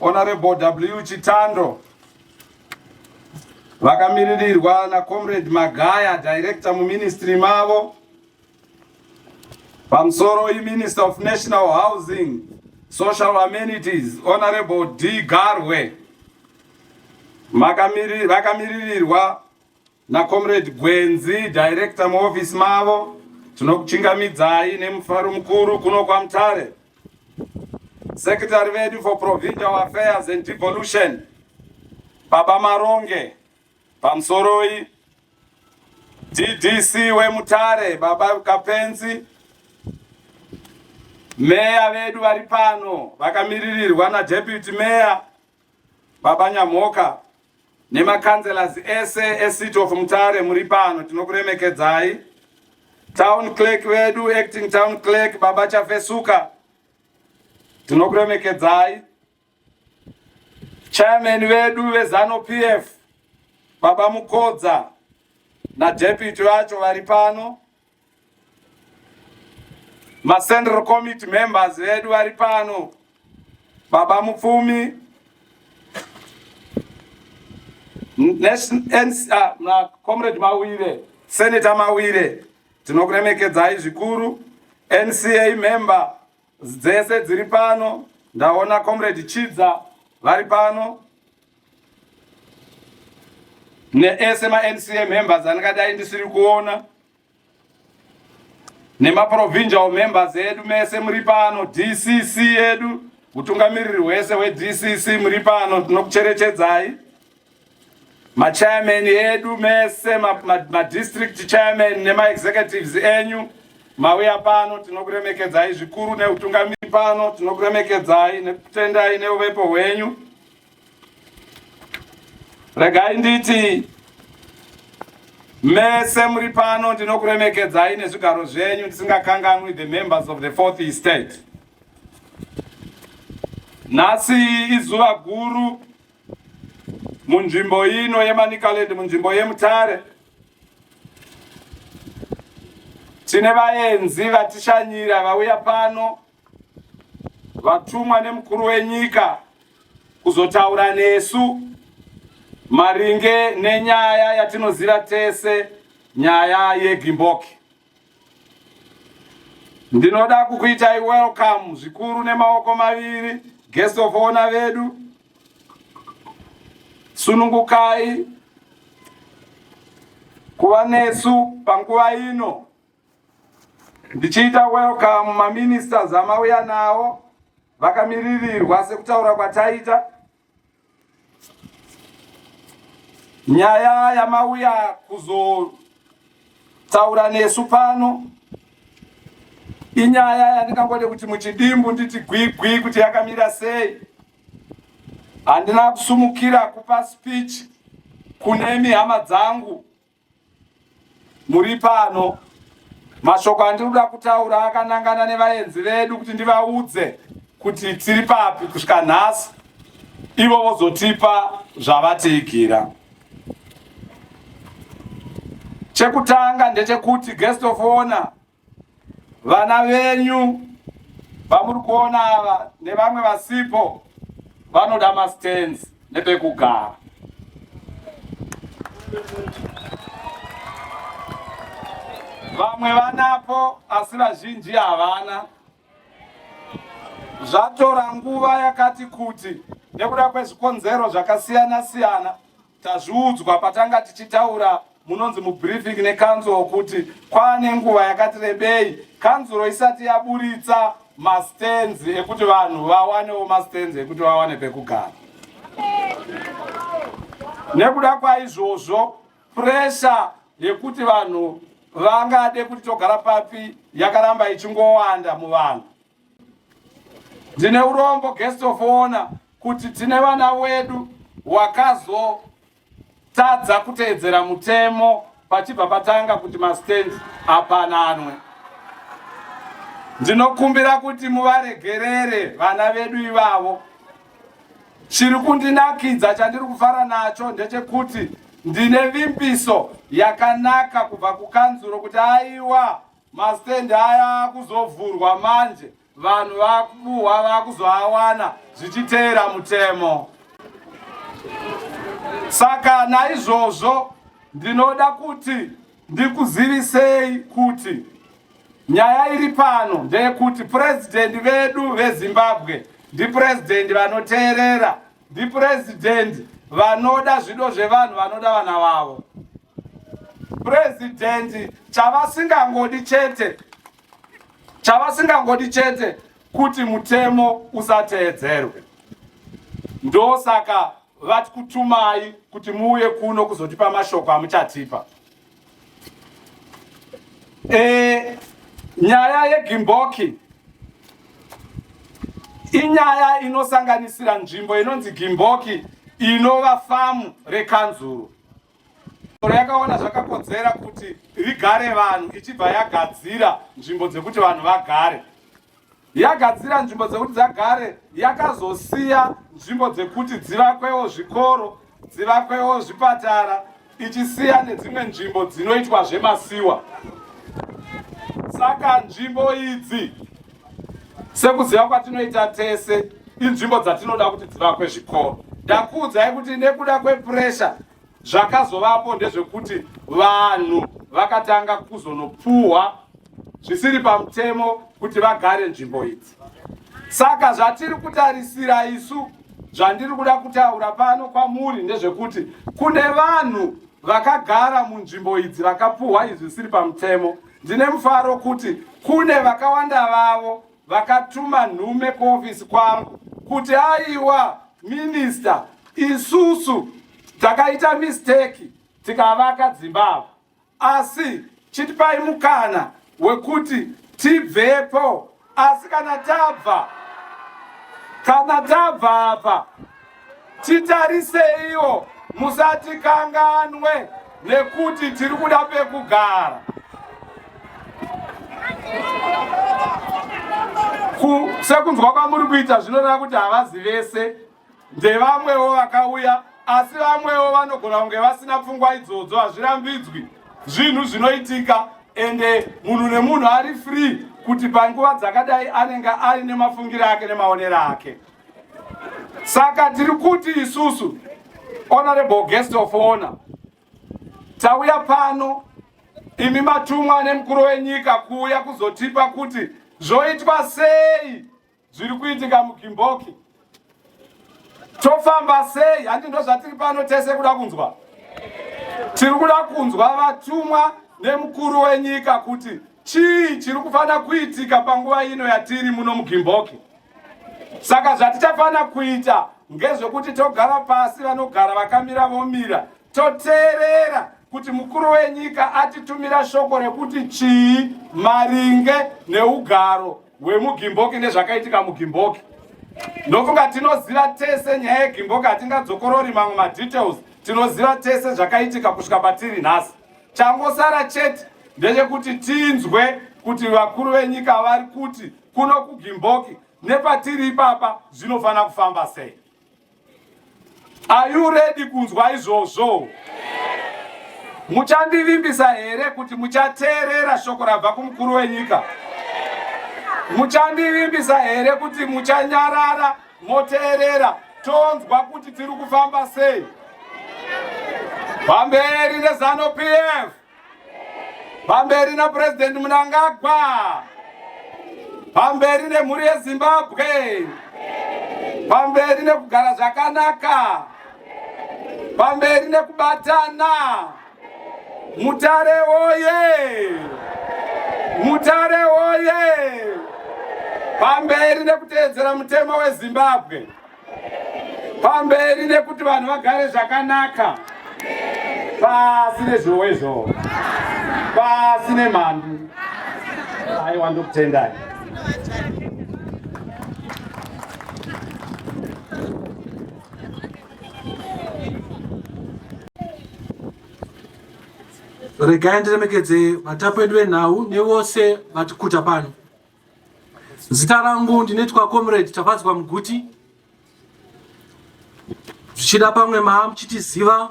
Honorable W. Chitando, vakamirirwa na Comrade Magaya, Director Ministry mavo, Pamsoro Minister of National Housing, Social Amenities, Honorable D. Garwe, vakamirirwa na Comrade Gwenzi, Director Office mavo, tinokuchingamidzai nemufaro mukuru kuno kwa Mutare. Secretary vedu for Provincial Affairs and Devolution, Baba Maronge, Pamsoroi, DDC we Mutare, Baba Kapenzi, Mayor vedu varipano, vakamirirwa na Deputy Mayor, Baba Nyamoka, nema councillors ese City of Mutare muripano, tinokuremekedzai. Town Clerk vedu, Acting Town Clerk, Baba Chafesuka, tinokuremekedzai. Chairman vedu vezano PF, Baba Mukodza, na Deputy wacho varipano. Ma Central Committee members vedu varipano, Baba Mufumi, na Comrade Mawire, Senator Mawire, tinokuremekedzai zvikuru. NCA member dzese dziri pano, ndaona Comrade Chidza vari pano, neese ma NCA members angadai ndisiri kuona, nema provincial members edu mese muri pano, DCC edu, utungamiriri wese we DCC muri pano, tinokucherechedzai. Ma chairman edu mese, ma district chairman nema executives enyu, mauya pano, tinokuremekedzai zvikuru neutungamiri pano, tinokuremekedzai nekutendai neuvepo hwenyu. Regai nditi mese muri pano ndinokuremekedzai nezvigaro zvenyu tisingakanganwi the members of the fourth estate. Nhasi izuva guru munzvimbo ino yeManica Land, munzvimbo yeMutare. Tine vaenzi vatishanyira vauya pano, vatumwa nemukuru wenyika kuzotaura nesu maringe nenyaya yatinozira tese, nyaya yeGimboki. Ndinoda kukuitai welcome zvikuru nemaoko maviri, guest of honor vedu. Sunungukai kuva nesu panguva ino. Ndichiita welcome maministers amauya nawo, vakamiririrwa sekutaura kwataita. Nyaya yamauya kuzotaura nesu pano inyaya yandingangode kuti muchidimbu nditi gwigwi kuti yakamira sei. Handina kusumukira kupa speech kunemi hama dzangu muri pano. Mashoko andinoda kutaura akanangana nevaenzi vedu kuti ndivaudze kuti tiri papi kusvika nhasi, ivo vozotipa zvavatiigira. Chekutanga ndechekuti guest of honor, vana venyu vamuri kuona ava nevamwe vasipo vanoda mastands nepekugara. Vamwe vanapo asi vazhinji havana. Zvatora nguva yakati kuti nekuda kwezvikonzero zvakasiyana siyana tazviudzwa patanga tichitaura munonzi mubriefing nekanzuro kuti kwane nguva yakati rebei kanzuro isati yaburitsa mastands ekuti vanhu vawanewo mastands ekuti vawane pekugara. Nekuda kwaizvozvo pressure yekuti vanhu vangade kuti togara papi yakaramba ichingowanda muvanhu. Ndine urombo guest of honor kuti tine vana wedu wakazotadza kuteedzera mutemo pachibva patanga kuti mastands apananwe. Ndinokumbira kuti muvaregerere vana vedu ivavo. Chiri kundinakidza chandiri kufara nacho ndechekuti ndine vimbiso yakanaka kubva kukanzuro kuti aiwa mastand aya kuzovhurwa manje, vanhu vakubuhwa vakuzoawana zvichiteera mutemo. Saka naizvozvo ndinoda kuti ndikuzivisei kuti nyaya iri pano ndeyekuti president vedu veZimbabwe ndipresident vanoteerera, ndipresident vanoda zvido zvevanhu, vanoda vana vavo. President chavasingangodi chete kuti mutemo usateedzerwe. Ndosaka vati kutumai kuti muuye kuno kuzotipa mashoko amuchatipa. Nyaya yeGimboki inyaya inosanganisira nzvimbo inonzi Gimboki inova famu rekanzuru. Yakaona zvakakodzera kuti vigare vanhu ichibva yagadzira nzvimbo dzekuti vanhu vagare. Yagadzira nzvimbo dzekuti dzagare, yakazosiya nzvimbo dzekuti dzivakwewo zvikoro, dzivakwewo zvipatara, ichisiya nedzimwe nzvimbo dzinoitwa zvemasiwa. Saka nzvimbo idzi sekuziva kwatinoita tese inzvimbo dzatinoda kuti dzivakwe zvikoro. Ndakuudzai kuti nekuda kwepressure zvakazovapo ndezvekuti vanhu vakatanga kuzonopuhwa zvisiri pamutemo kuti vagare nzvimbo idzi. Saka zvatiri kutarisira isu, zvandiri kuda kutaura pano kwamuri ndezvekuti kune vanhu vakagara munzvimbo idzi vakapuhwa izvi zvisiri pamutemo. Ndine mufaro kuti kune vakawanda vavo vakatuma nhume kuofisi kwangu kuti aiwa minister, isusu takaita mistake tikavaka Zimbabwe, asi chitipai mukana wekuti tibvepo. Asi kana tabva apa titariseiwo, musatikanganwe nekuti tiri kuda pekugara. Sekunzwa kwamuri kuita zvinoreva kuti havazi vese, ndevamwewo vakauya, asi vamwewo vanogona kunge vasina pfungwa idzodzo. Hazvirambidzwi zvinhu zvinoitika, ende munhu nemunhu ari free kuti panguva dzakadai anenge ari nemafungiro ake nemaonero ake. Saka tiri kuti isusu honorable guest of honor tauya pano, imi matumwa nemukuru wenyika kuuya kuzotipa kuti zvoitwa sei zviri kuitika muGimboki, tofamba sei. Handi ndo zvatiri pano tese kuda kunzwa? Tiri kuda kunzwa vatumwa nemukuru wenyika kuti chii chiri kufanira kuitika panguva ino yatiri muno muGimboki. Saka zvatichafana kuita ngezvekuti togara pasi, vanogara vakamira vomira, toteerera kuti mukuru wenyika atitumira shoko rekuti chii maringe neugaro hwemuGimboki nezvakaitika muGimboki. Ndofunga tinoziva tese nyaya yeGimboki, hatingadzokorori mamwe madetails, tinoziva tese zvakaitika kusvika patiri nhasi. Changosara chete ndechekuti tinzwe kuti vakuru venyika vari kuti kuno kuGimboki nepatiri ipapa zvinofana kufamba sei. Are you ready kunzwa izvozvo? Muchandivimbisa here kuti muchateerera shoko rabva kumukuru wenyika? Muchandivimbisa here kuti muchanyarara moteerera tonzwa kuti tiri kufamba sei? Pamberi neZanu PF, pamberi naPresident Mnangagwa, pamberi nemhuri yeZimbabwe, pamberi nekugara zvakanaka, pamberi nekubatana. Mutare oye! Mutare oye! Pamberi nekuteedzera mutemo weZimbabwe, pamberi nekuti vanhu vagare zvakanaka, pasi nezvowezvo, pasi nemhandu. Aiwa, ndokutendai. Regai ndiremekedze vatapu vedu venhau nevose vatikuta pano. Zita rangu ndinoitwa Comrade Tafadzwa Muguti. Zvichida pamwe maha muchitiziva,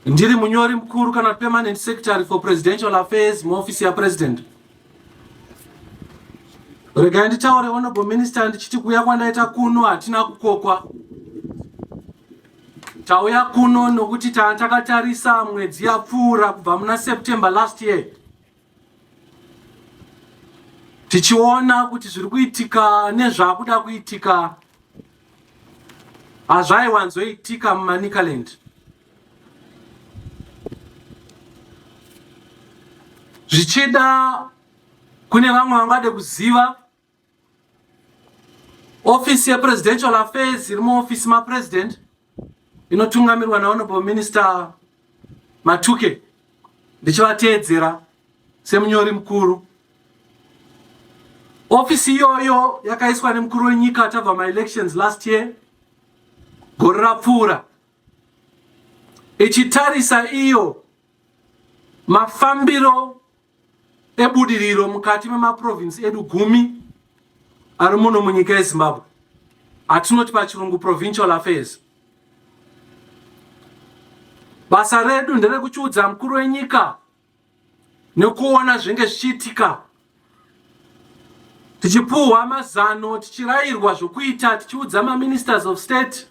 ndiri munyori mukuru kana permanent secretary for presidential affairs muofisi yaPresident. Regai nditaure honorable minister ndichiti kuuya kwandaita kuno hatina kukokwa. Tauya kuno nokuti takatarisa mwedzi yapfuura kubva muna September last year. Tichiona kuti zviri kuitika nezvakuda kuitika hazvaiwanzoitika muManica Land. Zvichida kune vamwe vangade kuziva, ofisi yepresidential affairs iri muofisi mapresident inotungamirwa nahonorable minister Matuke, ndichivateedzera semunyori mukuru. Ofisi iyoyo yakaiswa nemukuru wenyika tabva ma-elections last year, gore rapfuura, ichitarisa iyo mafambiro ebudiriro mukati memaprovinsi edu 10 ari muno munyika yeZimbabwe, atinoti pachirungu provincial affairs. Basa redu nderekuchiudza mukuru wenyika nekuona zvinenge zvichiitika, tichipuhwa mazano, tichirayirwa zvokuita, tichiudza ma-ministers of state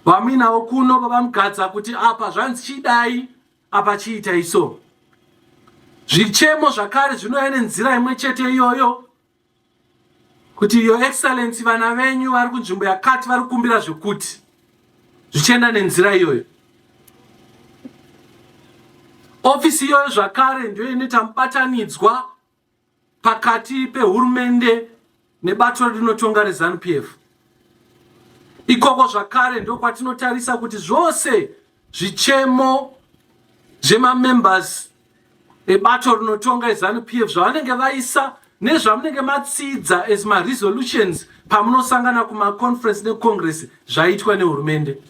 vaminawo kuno vavamugadza kuti apa zvanzi chidai, apa chiita iso. Zvichemo zvakare zvinouya nenzira imwe chete iyoyo, kuti your excellency vana venyu vari kunzvimbo yakati vari kukumbira zvekuti, zvichienda nenzira iyoyo. Ofisi iyoyo zvakare ndio inoita mubatanidzwa pakati pehurumende nebato rinotonga reZANU-PF. Ikoko zvakare ndio kwatinotarisa kuti zvose zvichemo zvemamembers ebato rinotonga reZANU-PF zvavanenge vaisa nezvamunenge matsidza as ma-resolutions pamunosangana kuma-conference necongress zvaitwa nehurumende.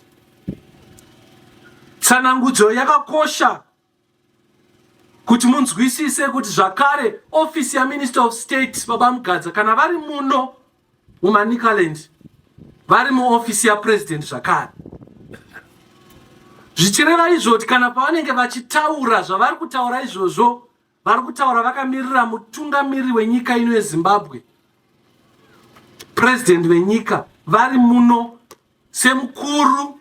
Tsanangudzo yakakosha kuti munzwisise kuti zvakare ofisi yaMinister of State Baba Mugadza kana vari muno muManica Land vari muofisi yaPresident zvakare. Zvichireva izvoti kana pavanenge vachitaura zvavari kutaura izvozvo, vari kutaura vakamirira mutungamiri wenyika ino yeZimbabwe, president wenyika, vari muno semukuru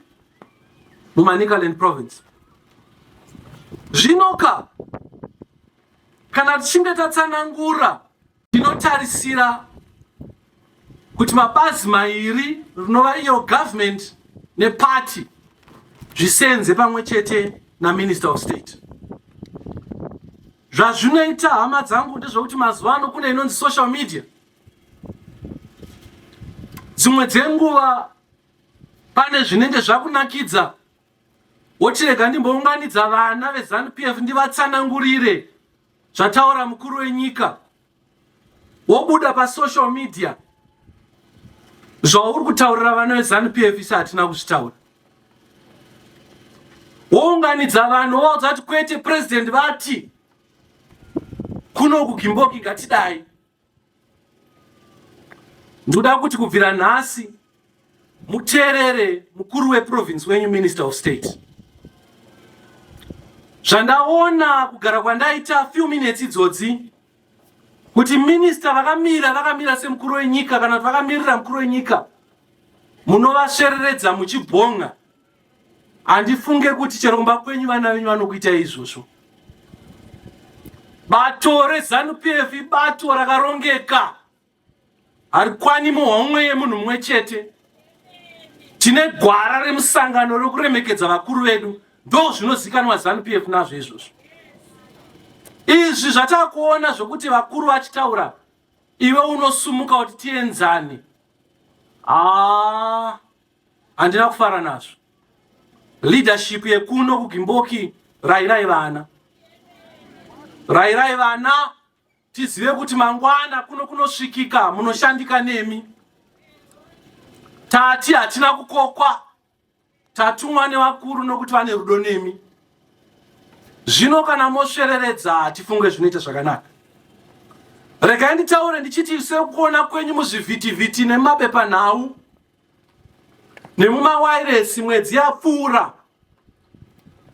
muManica Land province. Zvinoka kana tichinge tatsanangura, tinotarisira kuti mabazi mairi rinova iyo government neparty zvisenze pamwe chete naMinister of State. Zvazvinoita hama dzangu ndezvokuti mazuva ano kune inonzi social media. Dzimwe dzenguva pane zvinenge zvakunakidza, wotirega ndimbounganidza vana veZANU-PF ndivatsanangurire zvataura mukuru wenyika, wobuda pasocial media zvauri kutaurira vana veZANU-PF isi hatina kuzvitaura. Wounganidza vanhu woudza kuti kwete president vati kuno kugimboki ngatidai. Ndoda kuti kubvira nhasi muteerere mukuru weprovince wenyu Minister of State. Zvandaona kugara kwandaita few minutes idzodzi kuti minister vakamira semukuru wenyika kana vakamirira mukuru wenyika munovasvereredza muchibhonga. Handifunge kuti chero kumba kwenyu vana venyu vanokuita izvozvo. Bato reZANU-PF ibato rakarongeka, harikwani muhomwe yemunhu mumwe chete. Tine gwara remusangano rokuremekedza vakuru vedu, ndo zvinozikanwa ZANU-PF nazvo izvozvo. Izvi zvatakuona zvokuti vakuru vachitaura iwe unosumuka kuti tienzane, handina kufara nazvo. Leadership yekuno kugimboki, rayirai vana, rayirai vana, tizive kuti mangwana kuno kunosvikika, munoshandika nemi. Tati hatina kukokwa, tatumwa nevakuru nokuti vane rudo nemi. Zvino kana mosvereredza tifunge zvinoita zvakanaka. Regai nditaure ndichiti sekuona kwenyu muzvivhitivhiti nemapepanhau nemumawayiresi mwedzi yapfuura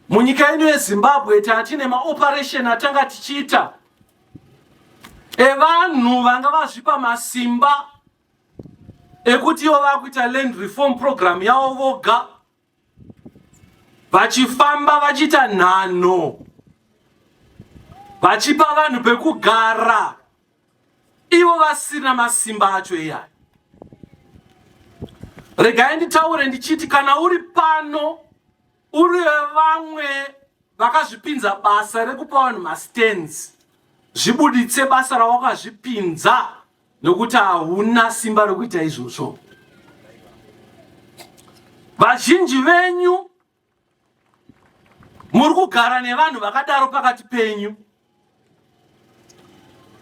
munyika ino yeZimbabwe tatine maoperation atanga tichiita evanhu vanga vazvipa masimba ekuti ivo vakuita land reform program yavo voga, vachifamba vachiita nhano, vachipa vanhu pekugara, ivo vasina masimba acho iyayi. Regai nditaure ndichiti kana uri pano uri vamwe vakazvipinza basa rekupa vanhu mastands, zvibuditse basa rawakazvipinza nokuti hauna simba rekuita izvozvo. Vazhinji venyu muri kugara nevanhu vakadaro pakati penyu.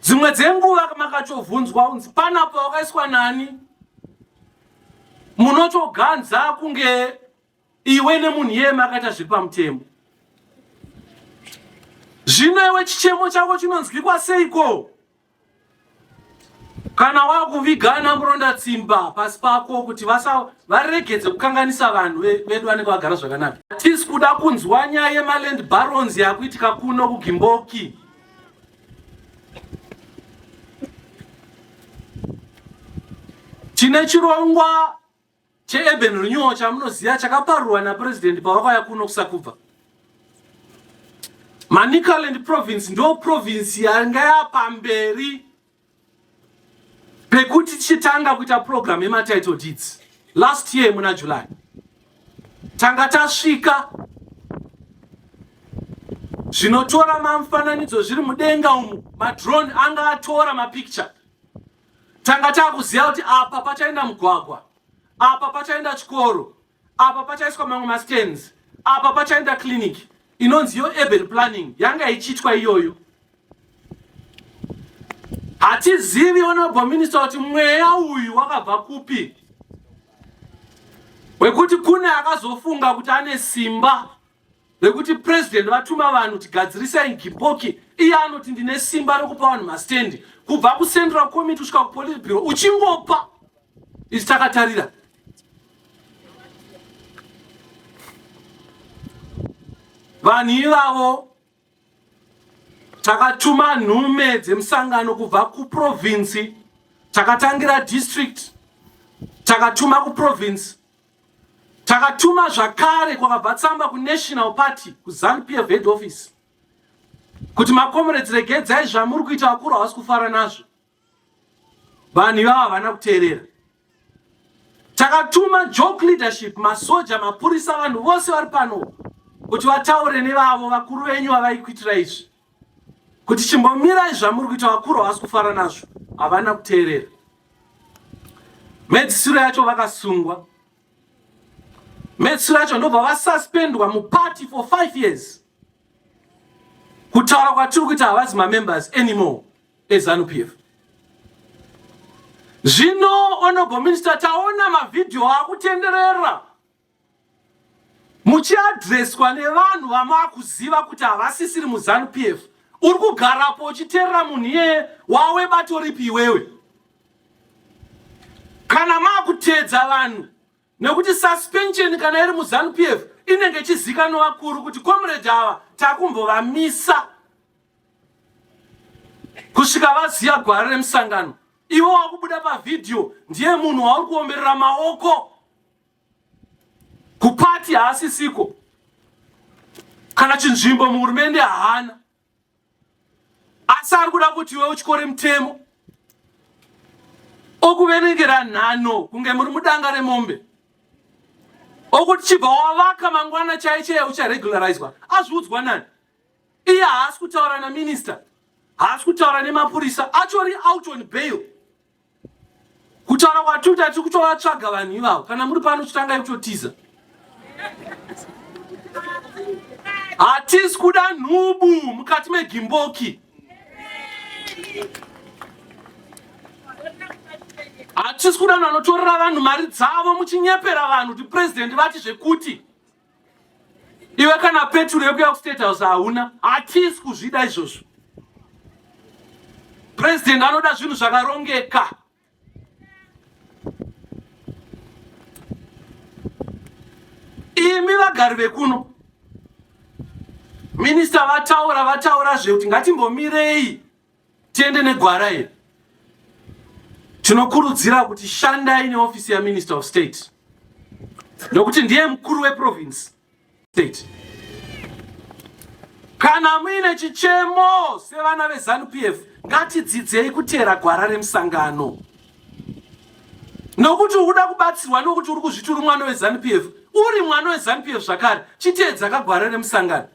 Dzimwe dzenguva makachovhunzwa unzi panapo wakaiswa nani, munochoganza kunge iwe nemunhu iye makaita zviri pamutemo. Zvino iwe chichemo chako chinonzwikwa seiko? Kana wakuvigana muronda tsimba pasi pako kuti varegedze kukanganisa vanhu vedu vanenge vagara zvakanaka. Tisi kuda kunzwa nyaya yemaland barons yakuitika kuno kuGimboki. Tine chirongwa cheurban renewal chamunoziva chakaparurwa naPresident pavakauya kuno kusakubva. Manica province ndo province yanga yapamberi pekuti tichitanga kuita program yematitle deeds. Last year muna July tanga tasvika, zvinotora mamufananidzo zviri mudenga umu, madrone anga atora mapicture. Tanga takuziva kuti apa pachaenda mugwagwa, apa pachaenda chikoro, apa pachaiswa mamwe mastands, apa pachaenda clinic. Inonzi yo urban planning yanga ichitwa iyoyo. Hatizivi honorable minister kuti mweya uyu wakabva kupi, wekuti kune akazofunga kuti ane simba rekuti president vatuma vanhu tigadzirisai Gimboki, iye anoti ndine simba rekupa vanhu mastendi kubva kucentral committee kusvika kupolice bureau uchingopa. Izvi takatarira. Vanhu ivavo takatuma nhume dzemusangano kubva kuprovince, takatangira district, takatuma kuprovince, takatuma zvakare kwakabva tsamba kunational party, kuZANU-PF head office, kuti makomrades regedzai zvamuri kuita vakuru havasi kufara nazvo. Vanhu ivavo havana kuteerera. Takatuma joke leadership, masoja, mapurisa, vanhu vose vari pano kuti vataure nevavo vakuru venyu vavaikuitira izvi, kuti chimbomirai zvamuri kuita vakuru havasi kufara nazvo. Havana kuteerera. Medzisiro yacho vakasungwa. Medzisiro yacho ndobva vasuspendwa muparty for 5 years. Kutaura kwatiri kuita havazi mamembers anymore eZANU-PF. Zvino honorable minister taona mavidhio akutenderera muchiadreswa nevanhu vamakuziva kuti havasisiri muZANU-PF. Uri kugarapo uchiteerera munhu iye wawe bato ripi iwewe? Kana makutedza vanhu nekuti suspension kana iri muZANU-PF inenge ichizikanwa vakuru kuti comrade ava takumbovamisa kusvika vaziya gwara remusangano. Iwe wakubuda pavidhio ndiye munhu wauri kuomberera maoko kupati haasisiko, kana chinzvimbo muhurumende haana, asi ari kuda kuti iwe uchikore mutemo okuverengera nhano kunge muri mudanga remombe, okuti chibva wavaka mangwana chaiche ucharegularizwa. Azviudzwa nani? Iye haasi kutaura naminista, haasi kutaura nemapurisa, achori out on bail. Kutaura kwatiri kuti tiri kutovatsvaga vanhu ivavo. Kana muri pano chitangai kutotiza. Hatisi kuda nhubu mukati meGimboki. Hatisi kuda vanhu vanotorera vanhu mari dzavo muchinyepera vanhu kuti president vati zvekuti iwe kana peturu yekuya kustate house hauna. Hatisi kuzvida izvozvo. President anoda zvinhu zvakarongeka. Imi vagari vekuno, minister vataura zvekuti ngatimbomirei tiende negwara iri. Tinokurudzira kuti shandai neofisi yaMinister of State, nokuti ndiye mukuru weprovince state. Kana muine chichemo sevana veZANU-PF, ngatidzidzei kutera gwara remusangano. Nokuti uda kubatsirwa nokuti uri kuzviti uri mwana weZANU-PF, uri mwana weZANU-PF zvakare, chiteedza kagwara remusangano.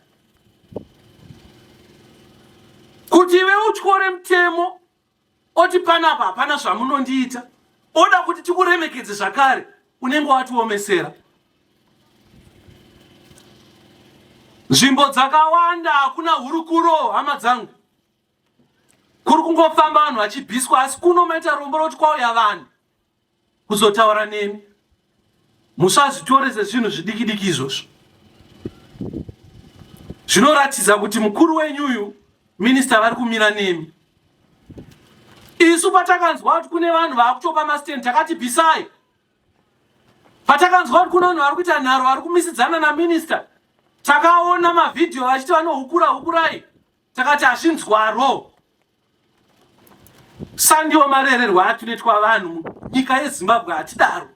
Kuti iwe utyore mutemo oti panapa hapana zvamunondiita, oda kuti tikuremekedze zvakare, unenge watiomesera. Nzvimbo dzakawanda hakuna hurukuro, hama dzangu. Kuri kungofamba vanhu vachibhiswa, asi kunomaita rombo roti kwauya vanhu kuzotaura nemi. Musazvitorese zvinhu zvidiki-diki izvozvo. Zvinoratidza kuti mukuru wenyuyu minista vari kumira nemi. Isu patakanzwa kuti kune vanhu vakutopa mastand takati bhisai. Patakanzwa kuti kune vanhu vari kuita nharo vari kumisidzana naminista, takaona mavhidhiyo vachiti vanohukurai, takati hazvinzwaro. Sandiwo marererwa atunoitwa vanhu munyika yeZimbabwe hatidaro.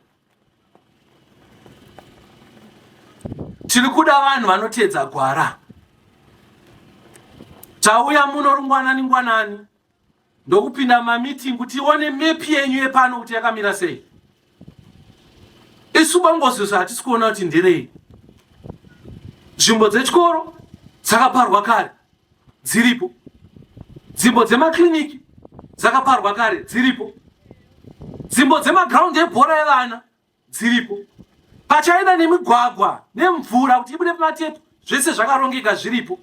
Tiri kuda vanhu vanoteedza gwara. Tauya muno rungwanani ndokupinda mamiting kuti tione mepi yenyu yepano kuti yakamira sei. Isu bongozvezvo hatisi kuona kuti ndirei. Nzvimbo dzechikoro dzakaparwa kare, dziripo. Nzvimbo dzemakliniki dzakaparwa kare, dziripo. Nzvimbo dzemagraundi ebhora evana dziripo. Pachaida nemigwagwa nemvura kuti ibude pamatepi, zvese zvakarongeka zviripo.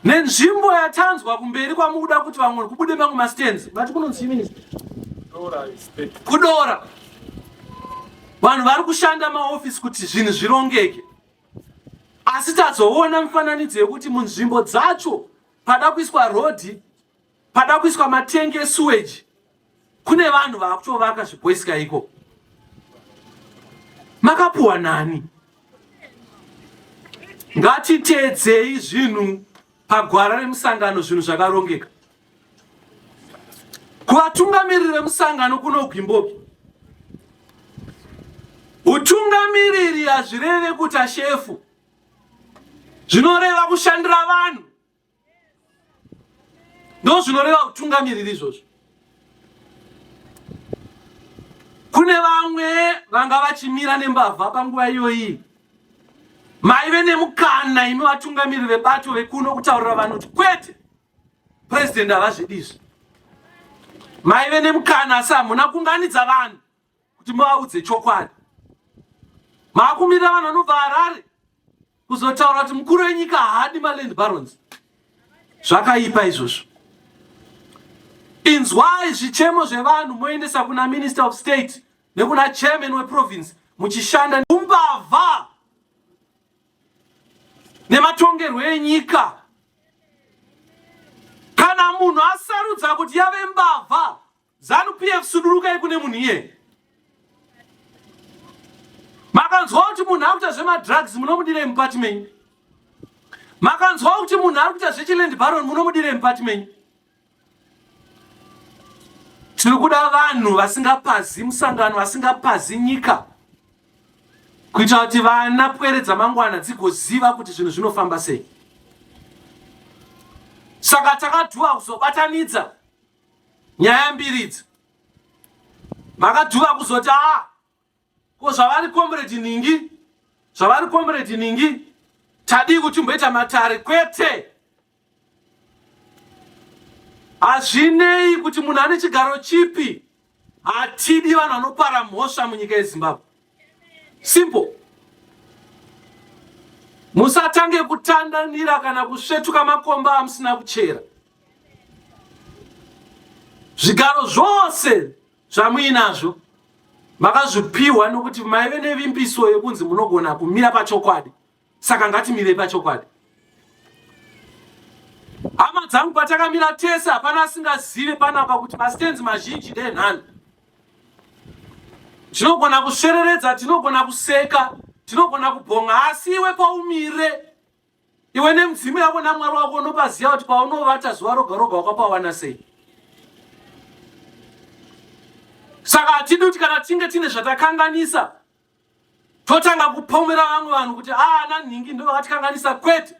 Nenzvimbo yatanzwa kumberi kwamuda kuti vamwe kubude mamwe mastands, vati kunonzi minister kudora. Vanhu vari kushanda maofisi kuti zvinhu zvirongeke. Asi tazoona mufananidzo yekuti munzvimbo dzacho pada kuiswa rodhi, pada kuiswa matengi esewage, kune vanhu vakutovaka zvibhoisika iko. Makapuwa nani? Ngatiteedzei zvinhu pagwara remusangano, zvinhu zvakarongeka. Kuvatungamiriri vemusangano kuno Gimboki, utungamiriri hazvireve kuita shefu, zvinoreva kushandira vanhu. Ndo zvinoreva utungamiriri izvozvo. Kune vamwe vanga vachimira nembavha panguva iyoyi, maive nemukana imi vatungamiriri vebato vekuno kutaurira vanhu kuti kwete, president havazvidizvi. Maive nemukana, asi hamuna kuunganidza vanhu kuti muvaudze chokwadi. Maakumirira vanhu vanobva Harare kuzotaura kuti mukuru wenyika haadi maland barons. Zvakaipa izvozvo. Inzwai zvichemo zvevanhu moendesa kuna Minister of State nekuna chairman weprovince, muchishanda umbavha nematongerwo enyika. Kana munhu asarudza kuti yave mbavha, ZANU-PF sudurukai kune munhu iye. Makanzwa kuti munhu ari kuita zvemadrugs, munomudire mupati menyu. Makanzwa kuti munhu ari kuita zvechiland baron, munomudire mupati menyu. Tiri kuda vanhu vasingapazi musangano, vasingapazi nyika, kuitira kuti vana pwere dzamangwana dzigoziva kuti zvinhu zvinofamba sei. Saka takadhuva kuzobatanidza nyaya mbiri idzi. Makadhuva kuzoti ko zvavari comrade ningi tadi kuti mboita Mutare, kwete. Hazvinei kuti munhu ane chigaro chipi, hatidi vanhu vanopara mhosva munyika yeZimbabwe. Simple. Musatange kutandanira kana kusvetuka makomba amusina kuchera. Zvigaro zvose zvamuinazvo makazvipiwa nokuti maive nevimbiso yekunzi munogona kumira pachokwadi. Saka ngatimirei pachokwadi. Hama dzangu, patakamira tese hapana asingazive panapa kuti mastands mazhinji ndenhani. Tinogona kusvereredza, tinogona kuseka, tinogona kubhonga, asi iwe paumire, iwe nemudzimu yako naMwari wako unopaziva kuti paunovata zuva roga roga wakapawana sei. Saka atidi kuti kana tinge tine zvatakanganisa totanga kupomera vamwe vanhu kuti nanhingi ndo vakatikanganisa, kwete.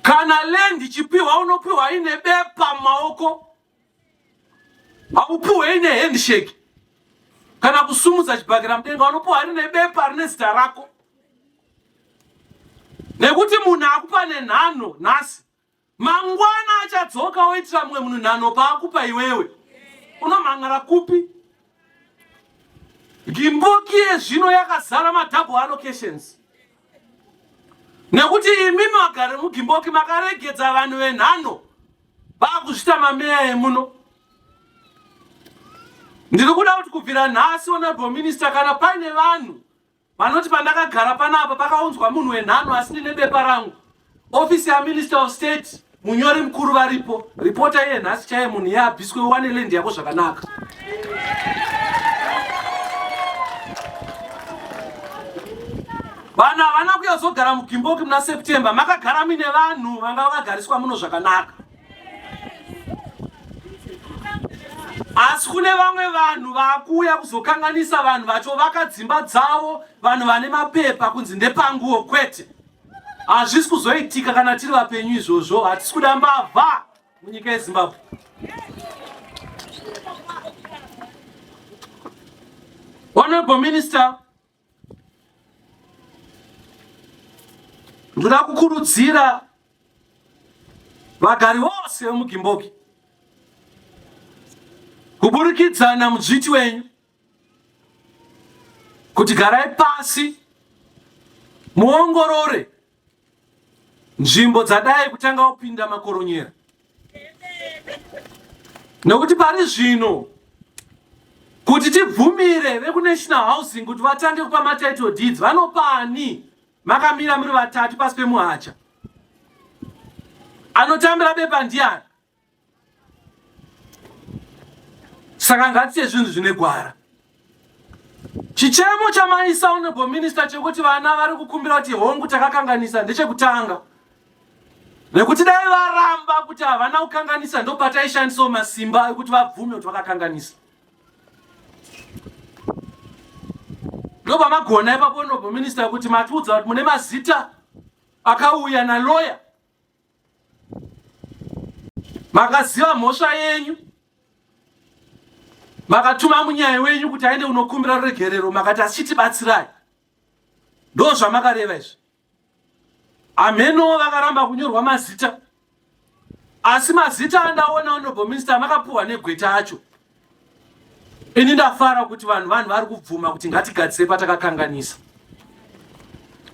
Kana land ichipiwa unopiwa ine bepa maoko, haupiwe ine handshake. Kana kusumudza chibhakira mudenga unopiwa rine bepa rine zita rako, nekuti munhu akupa nenhano nhasi, mangwana achadzoka oitira mumwe munhu nhano paakupa iwewe. Unomhangara kupi? Gimboki zvino yakazara madouble allocations. Nekuti imimi magare mugimboki makaregedza vanhu venhano vakuzvita mameya emuno. Ndiri kuda kuti kubvira nhasi honorable minister, kana paine vanhu vanoti pandakagara panapa pakaunzwa munhu wenhano asine nebepa rangu, office ya minister of state munyori mukuru varipo, ripota iye nhasi chaiye munhu yaabviswe wane land yako zvakanaka. Vanhu havana kuyazogara mugimboki muna September, makagara mine vanhu vanga vakagariswa muno zvakanaka. Asi kune vamwe vanhu vakuya kuzokanganisa vanhu vachovaka dzimba dzavo, vanhu vane mapepa kunzi ndepanguo, kwete. Hazvisi kuzoitika kana tiri vapenyu izvozvo, hatisi kuda mbavha munyika yeZimbabwe. Honorable Minister, ndoda kukurudzira vagari vose vemugimboki kuburikidzana mudzviti wenyu kuti garai pasi muongorore nzvimbo dzadai kutanga kupinda makoronyera, nekuti pari zvino kuti tibvumire vekunational housing kuti vatange kupa matitle deeds vanopani makamira muri vatatu pasi pemuhacha. Anotambira bepa ndiani? Saka ngatiite zvinhu zvine gwara. Chichemo chamaisa honorable minister chekuti vana vari kukumbira kuti hongu takakanganisa ndechekutanga, nekuti dai varamba kuti havana kukanganisa ndopataishandisawo masimba ekuti vabvume kuti vakakanganisa. Ndoba magona ipapo honorable minister kuti matiudza kuti mune mazita akauya naloya, makaziva mhosva yenyu, makatuma munyaya wenyu kuti aende unokumbira ruregerero, makati asichitibatsirai. Ndo zvamakareva izvi. Ameno vakaramba kunyorwa mazita, asi mazita andaona honorable minister makapuwa negweta acho. Ini ndafara kuti vanhu vari kubvuma kuti ngatigadzire patakakanganisa.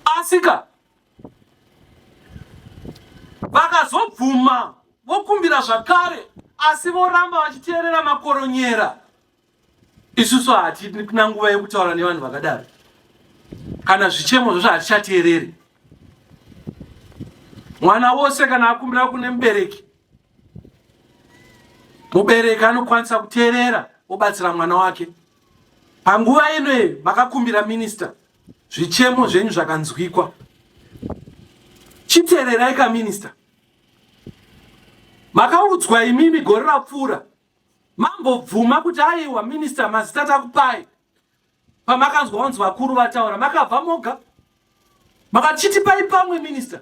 Asika vakazobvuma vokumbira zvakare, asi voramba vachiteerera makoronyera, isusu hatina nguva yekutaura nevanhu vakadaro. Kana zvichemo zvozvo hatichateereri. Mwana wose kana akumbira kune mubereki, mubereki anokwanisa kuteerera obatsira mwana wake. Panguva ino makakumbira minister, zvichemo zvenyu zvakanzwikwa, chiteererai kaminister. Makaudzwa imimi gore rapfuura, mambobvuma kuti aiwa minister mazita takupai. Pamakanzwa vanzi vakuru vataura, makabva moga makati chitipai pamwe minister.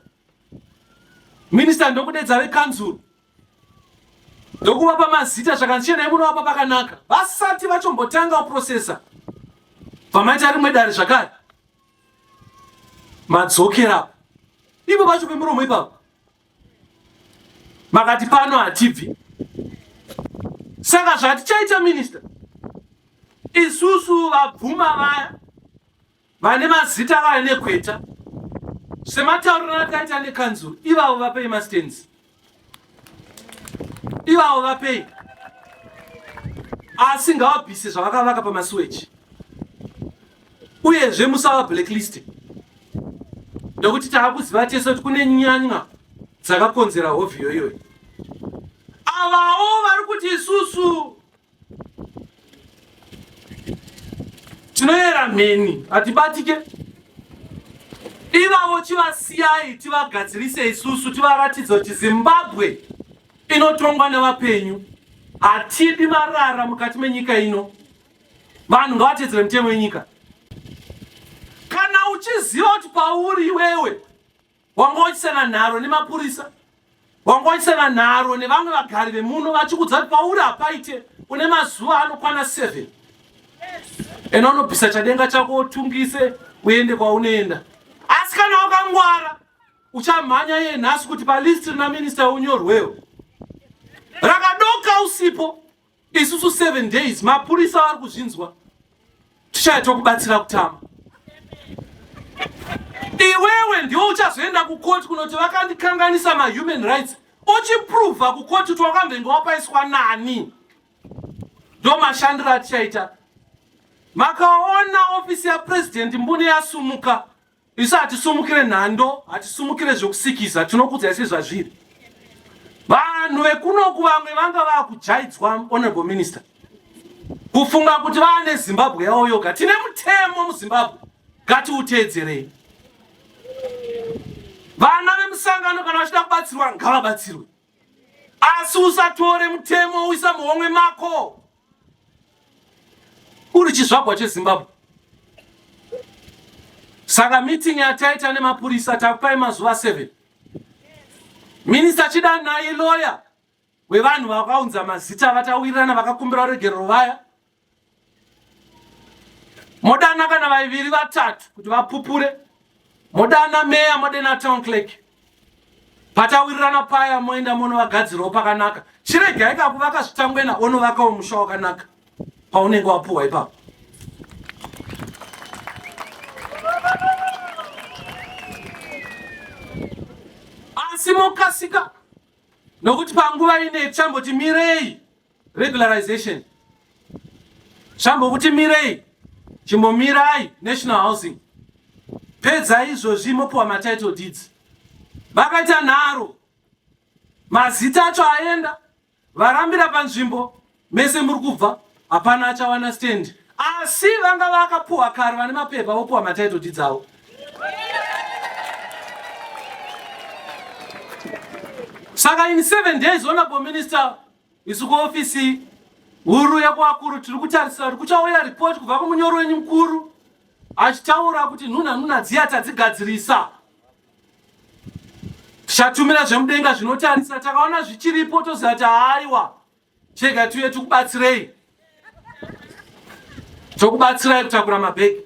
Minister ndokudedza vekanzuru, ndokuvapa mazita zvakanchena imunovapa pakanaka, vasati vachombotanga kuprocessa. Pamaita rimwe dare zvakare madzokera ipo pacho pemuromo ipapo makati pano hatibvi. Saka zvatichaita minister, isusu vabvuma vaya vane mazita vaya negweta sematauriro akaita nekanzuru, ivavo vapei mastenzi, ivavo vapei, asi ngavabvise zvavakavaka pamasuweji. Uyezve musava blacklist, nekuti taakuziva tese kuti kune nyanya dzakakonzera hovhiyo iyoyo. Avawo vari kuti isusu tinoyera mheni hatibatike, ivavo chivasiyai tivagadzirise isusu, tivaratidza kuti Zimbabwe inotongwa nevapenyu, Atidi marara mukati menyika ino. Vanhu ngavatedzere mutemo wenyika. Kana uchiziva kuti pauri wewe wanga uchisana nharo nemapurisa, wanga uchisana nharo nevamwe vagari vemuno vachikudza kuti pauri hapaite une mazuva anokwana 7 ena unobvisa chadenga chako utungise uende kwaunoenda. Asi kana wakangwara uchamhanya iye nhasi kuti palisti rina minista unyorwewo rakadoka usipo isusu 7 days mapurisa vari kuzvinzwa tichaita kubatsira kutama. Iwewe ndio uchazoenda kukoti kunoti vakandikanganisa ma-human rights uchiprova kukoti kuti wakamvenga wapaiswa nani. Ndo mashandiro atichaita. Makaona ofisi ya president mbune yasumuka, isu hatisumukire nhando, hatisumukire zvokusikiza, tinokudzai sezvazviri. Vanhu vekunoku vamwe vanga vakujaidzwa honorable minister kufunga kuti vane Zimbabwe yavo yoga. Tine mutemo muZimbabwe, ngatiuteedzerei. Vana vemusangano kana vachida kubatsirwa ngavabatsirwe, asi usatore mutemo uisa muhomwe mako uri chizvagwa cheZimbabwe. Saka meeting yataita nemapurisa takupai mazuva 7. Minista chida naye lawyer wevanhu vakaunza mazita vatawirirana vakakumbira uregerero vaya. Modana kana vaviri vatatu kuti vapupure. Modana meya, modana town clerk. Patawirirana paya moenda mono vagadzirawo pakanaka. Chirega ikapo vakazvitangwena onovakawo musha wakanaka paunenge wapuwa ipapo. Asi mokasika nokuti panguva ine chamboti mirei regularization, chambokuti mirei chimbomirai national housing, pedza izvozvi mopuwa matitle deeds. Vakaita nharo mazita acho aenda varambira panzvimbo mese muri kubva hapana achawana stand, asi vanga vakapuwa kare vane mapepa vopuwa matitle deeds avo. Saka in 7 days honorable minister isu kuofisi huru yakwakuru tiri kutarisira kuti kuchauya report kubva kumunyori wenyu mukuru achitaura kuti nhuna dziya tadzigadzirisa tichatumira zvemudenga zvinotarisa, takaona zvichiripo toziva kuti haiwa chega tuye tikubatsirei, tokubatsirai kutakura mabhegi.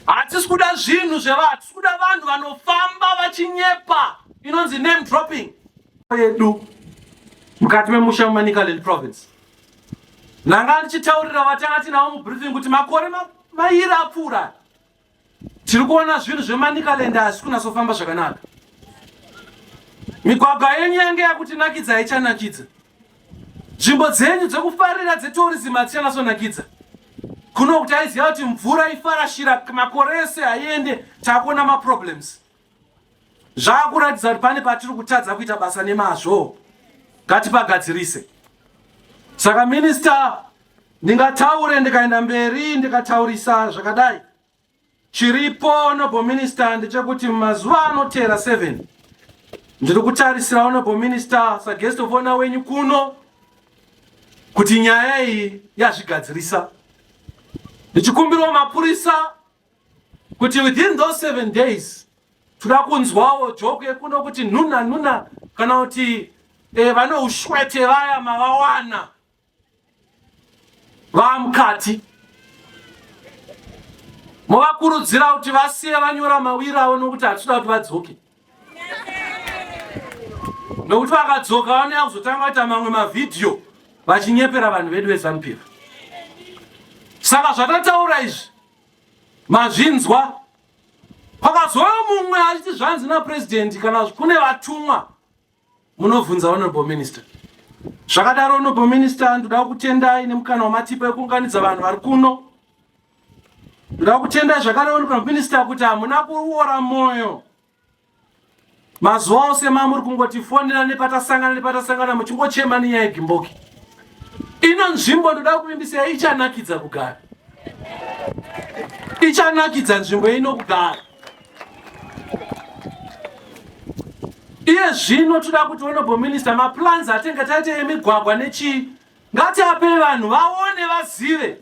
Hatisi kuda zvinhu zvevanhu, tiri kuda vanhu vanofamba vachinyepa, inonzi name dropping yedu mukati memusha muManica province. Nanga ndichitaurira vatanga tinavo mubriefing kuti makore mairi apfuura tiri kuona zvinhu zveManica asi kunasofamba zvakanaka. Migwagwa yenyu yange yakutinakidza haichanakidza, nzvimbo dzenyu dzekufarira dzetourism hadzichanasonakidza. Kuno kuti aiziva kuti mvura ifarashira makore ese haiende, takuona maproblems. Zvakuratidza kuti pane patiri kutadza kuita basa nemazvo, ngatipagadzirise. Saka minister ndingataure ndikaenda mberi ndikataurisa zvakadai. Chiripo honorable minister ndechekuti mazuva anotera 7 ndiri kutarisira honorable minister saguest of honor wenyu kuno kuti nyaya iyi yazvigadzirisa. Ndichikumbirawo mapurisa kuti within those 7 days toda kunzwawo joke yekuno kuti nhuna kana kuti vane ushwete vaya mavawana vamukati movakurudzira kuti vasiye vanyora mawiri avo nokuti hatitoda kuti vadzoke, nokuti vakadzoka vanoya kuzotanga kuita mamwe mavhidhiyo vachinyepera vanhu vedu veZANU-PF. Saka zvatataura izvi mazvinzwa. Pakazouya mumwe achiti zvanzi napresident kana kune vatumwa munobvunza honorable minister. Zvakadaro honorable minister ndoda kutendai nemukana wamatipa ekuunganidza vanhu vari kuno. Ndoda kutendai zvakare honorable minister kuti hamuna kuora moyo. Mazuva ose mamuri kungotifonera nepatasangana muchingochema nenyaya yeGimboki. Ino nzvimbo ndoda kuvimbisa ichanakidza kugara. Ichanakidza nzvimbo ino kugara. iye zvino toda kuti honorable minister maplans atenge taite emigwagwa nechi ngatiape vanhu vaone vazive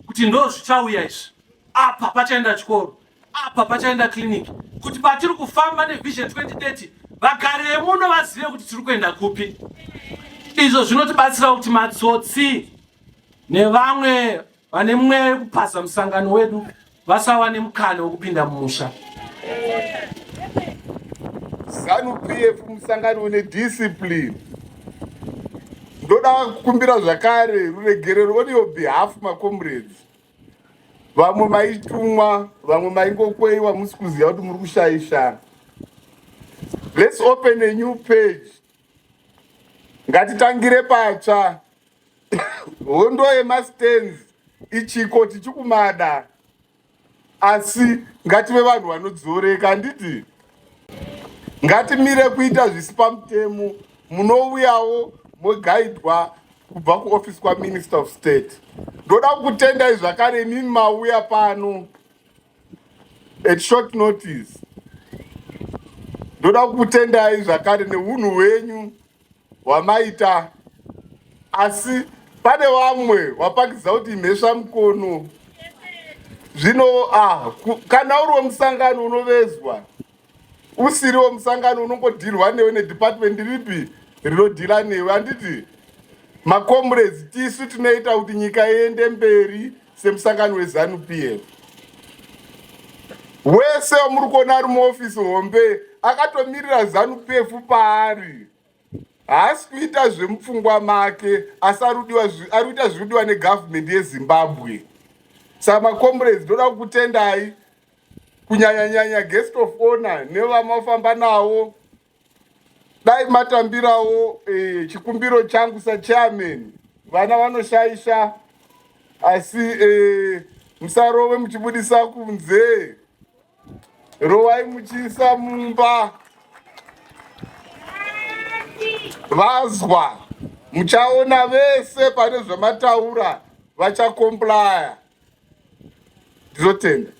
kuti ndo zvichauya izvi. Apa pachaenda chikoro, apa pachaenda clinic, kuti patiri kufamba nevision 2030 vagari vemuno vazive kuti tiri kuenda kupi. Izvo zvinotibatsira kuti matsotsi nevamwe vane mweya yekupasa musangano wedu vasawa nemukana wekupinda mumusha. ZANU-PF musangano une discipline. Ndoda kukumbira zvakare ruregerero on your behalf macomrades. Vamwe maitumwa, vamwe maingokweiwa musi kuziva kuti muri kushaisha. Let's open a new page. Ngatitangire patsva. Hondo yemastands ichiko tichikumada. Asi ngative vanhu vanodzoreka handiti. Ngatimire kuita zvisipa mutemo munouyawo mogaidwa kubva kuoffice kwaMinister of State. Ndoda kutendai zvakare nini mauya pano at short notice. Ndoda kutendai zvakare neunhu hwenyu hwamaita, asi pane vamwe wapakidza kuti mhesva mukono. Zvino kana uriwo musangano unovezwa, usiriwo musangano unongodhirwa newe nedepartment ripi rinodhira newe, handiti macomrades tisu tinoita kuti nyika iende mberi semusangano weZANU-PF. Wese wamuri kuona ari muofisi hombe akatomirira ZANU-PF paari. Haasi kuita zvemupfungwa make, asi ari kuita zvirudiwa negovernment yeZimbabwe. Saka macomrades ndoda kukutendai, kunyanya-nyanya guest of honor nevamafamba nawo. Dai matambirawo chikumbiro changu sachairman. Vana vanoshaisha, asi musarove muchibudisa kunze, rovai muchiisa mumba. Vazwa muchaona vese pane zvamataura vachakomplaya. Ndinotenda.